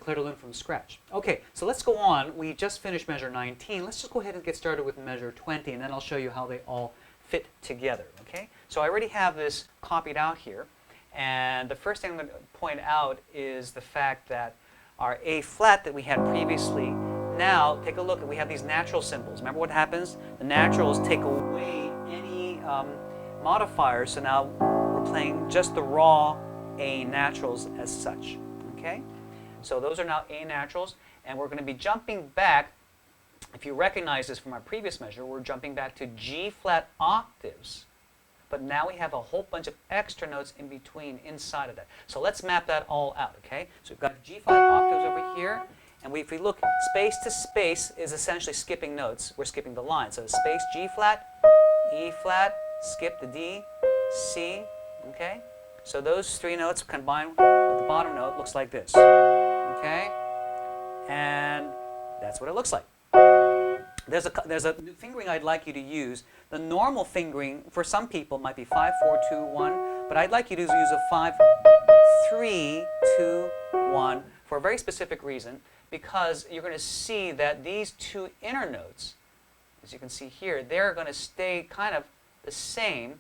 Clair de lune from scratch. Okay, so let's go on. We just finished measure 19. Let's just go ahead and get started with measure 20, and then I'll show you how they all fit together. Okay, so I already have this copied out here, and the first thing I'm going to point out is the fact that our A flat that we had previously, now take a look, we have these natural symbols. Remember what happens? The naturals take away any modifiers, so now we're playing just the raw A naturals as such. Okay, so those are now A naturals, and we're going to be jumping back. If you recognize this from our previous measure, we're jumping back to G flat octaves, but now we have a whole bunch of extra notes in between inside of that. So let's map that all out. Okay, so we've got G flat octaves over here, and if we look, space to space is essentially skipping notes. We're skipping the line. So space G flat, E flat, skip the D, C. Okay, so those three notes combined with the bottom note looks like this. Okay, and that's what it looks like. There's a new fingering I'd like you to use. The normal fingering for some people might be 5, 4, 2, 1, but I'd like you to use a 5, 3, 2, 1 for a very specific reason, because you're going to see that these two inner notes, as you can see here, they're going to stay kind of the same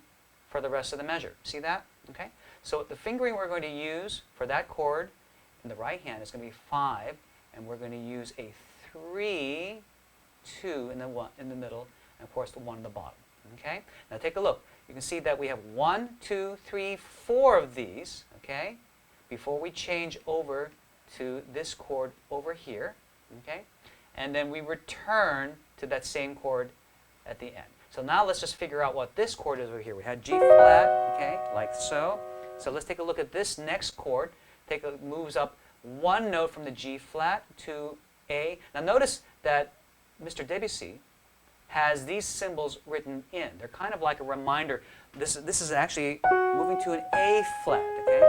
for the rest of the measure. See that? Okay. So the fingering we're going to use for that chord in the right hand is going to be 5, and we're going to use a 3, 2 in the middle, and of course the 1 in the bottom. Okay. Now take a look. You can see that we have 1, 2, 3, 4 of these. Okay. Before we change over to this chord over here. Okay. And then we return to that same chord at the end. So now let's just figure out what this chord is over here. We had G flat. Okay, like so. So let's take a look at this next chord. Moves up one note from the G flat to A. Now notice that Mr. Debussy has these symbols written in. They're kind of like a reminder. This is actually moving to an A flat. Okay.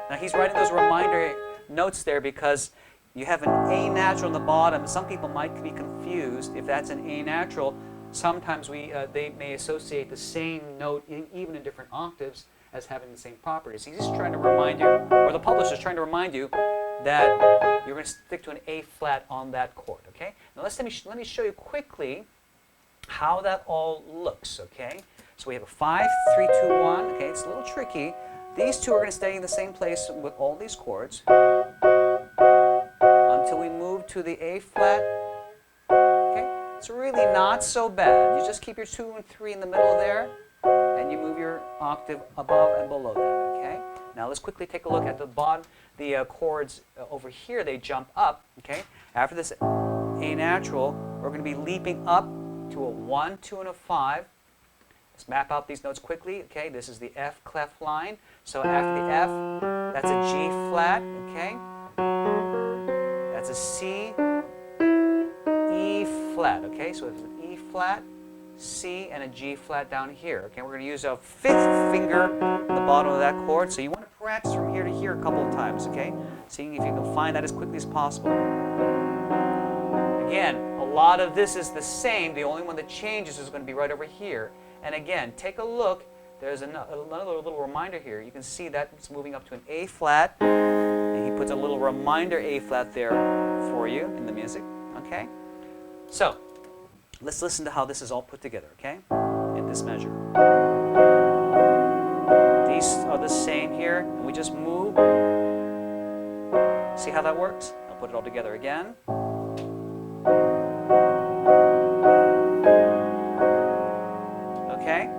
Now he's writing those reminder notes there because you have an A natural in the bottom. Some people might be confused if that's an A natural. Sometimes they may associate the same note even in different octaves as having the same properties. He's just trying to remind you, or the publisher is trying to remind you, that you're going to stick to an A flat on that chord. Okay. Now let me show you quickly how that all looks. Okay. So we have a 5, 3, 2, 1. Okay. It's a little tricky. These two are going to stay in the same place with all these chords until we move to the A flat. Okay. It's really not so bad. You just keep your 2 and 3 in the middle there, and you move your octave above and below that. Okay. Now let's quickly take a look at the bottom. The chords over here, they jump up. Okay. After this A natural, we're going to be leaping up to a 1, 2, and a 5. Let's map out these notes quickly. Okay. This is the F clef line. So after the F, that's a G flat. Okay. That's a C, E flat. Okay. So it's an E flat, C, and a G flat down here. Okay, we're going to use a 5th finger on the bottom of that chord. So you want to practice from here to here a couple of times, okay? Seeing if you can find that as quickly as possible. Again, a lot of this is the same. The only one that changes is going to be right over here. And again, take a look. There's another little reminder here. You can see that it's moving up to an A flat. And he puts a little reminder A flat there for you in the music, okay? So, let's listen to how this is all put together, okay, in this measure. These are the same here, and we just move. See how that works? I'll put it all together again. Okay,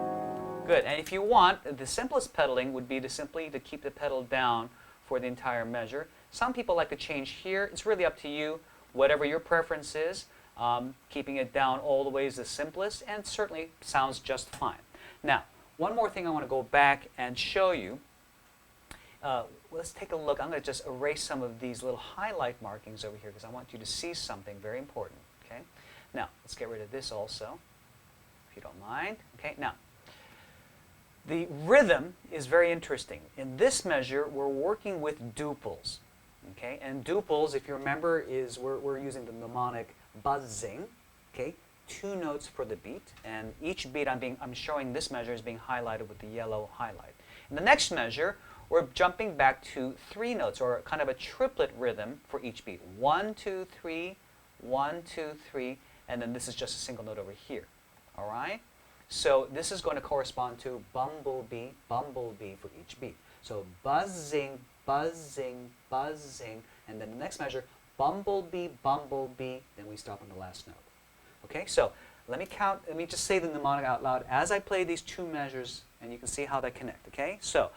good. And if you want, the simplest pedaling would be simply to keep the pedal down for the entire measure. Some people like to change here. It's really up to you, whatever your preference is. Keeping it down all the way is the simplest, and certainly sounds just fine. Now, one more thing I want to go back and show you. Let's take a look. I'm going to just erase some of these little highlight markings over here because I want you to see something very important. Okay. Now, let's get rid of this also, if you don't mind. Okay. Now, the rhythm is very interesting. In this measure, we're working with duples. Okay, and duples, if you remember, is we're using the mnemonic buzzing. Okay, 2 notes for the beat, and each beat I'm showing this measure is being highlighted with the yellow highlight. In the next measure, we're jumping back to 3 notes, or kind of a triplet rhythm for each beat. 1, 2, 3, 1, 2, 3, and then this is just a single note over here. All right? So this is going to correspond to bumblebee, bumblebee for each beat. So buzzing, buzzing, buzzing, and then the next measure, bumblebee, bumblebee, then we stop on the last note. Okay, so let me just say the mnemonic out loud as I play these 2 measures, and you can see how they connect, okay? So,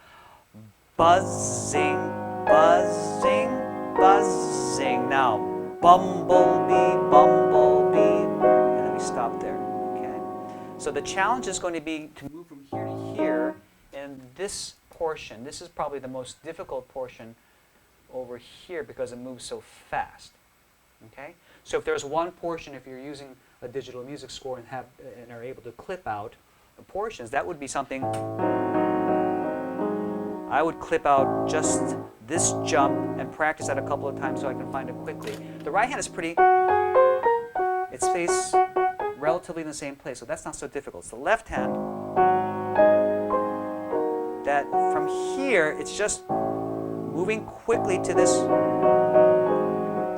buzzing, buzzing, buzzing. Now, bumblebee, bumblebee, and then we stop there, okay? So the challenge is going to be to move from here to here, and this portion, this is probably the most difficult portion over here because it moves so fast, okay? So if there's one portion, if you're using a digital music score and are able to clip out the portions, that would be something I would clip out just this jump and practice that a couple of times so I can find it quickly. The right hand is it stays relatively in the same place, so that's not so difficult. It's the left hand that from here, it's just moving quickly to this.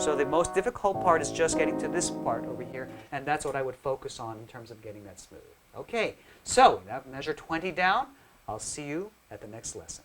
So the most difficult part is just getting to this part over here, and that's what I would focus on in terms of getting that smooth. Okay, so now measure 20 down. I'll see you at the next lesson.